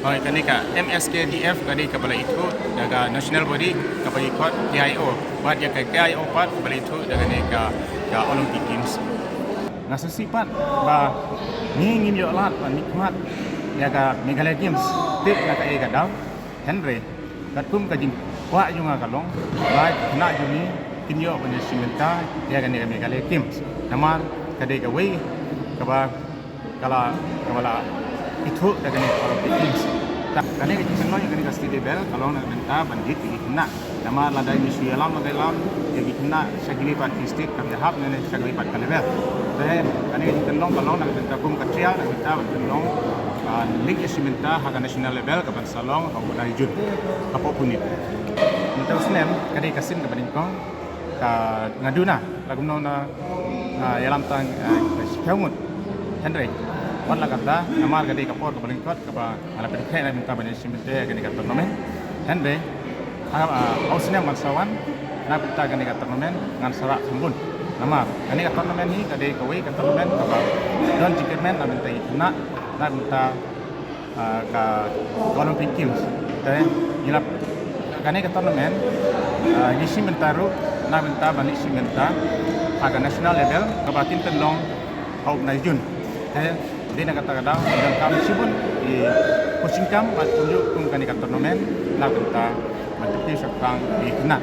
Oi kani ka MSKDF kani ka bala itu daga national body ka bala ikut TIO buat ya ka TIO pat bala itu daga ni ka Olympic Games ngasasipat ba ngingin yo lat nikmat ya ka Meghalaya Games tip na ka ega daw Henry katum ka jing wa junga kalong ba na juni kinyo punya simenta ya ka ni Meghalaya Games namar kadai ka wei ka ba kala kala itu daga ni Olympic Games kani ka jing yang kani ka stidi bel kalau na benta bandit ki kena nama ladai misu alam ladai lam ya ki kena sagili artistik ka hab ne sagili pat kalebel deh kani ka jing kalau na benta kum ka tria na benta bentong lig simenta haga national level ka ban salong au na jun apo punit untuk senem kani kasin ka baningkong ka ngaduna lagumno na yalam tang sikamut Henry wala kata namar gadi kapor ka balingkot ka ba ala pedhe na minta banyak simente gadi ka tournament Henry ausnya mansawan na pinta gadi ka tournament ngan sarak sambun namar gadi ka tournament ni gadi ka wei ka tournament ka ba don jikemen na minta ikna na minta ka Olympic Games teh ilap gadi ka tournament gisi mentaru na minta bani simenta aga national level ka ba tintenlong au na jun di kata kadang dan kami sibun di coaching camp at tunjuk kung kani ka tournament na benta matuti sa kang di kena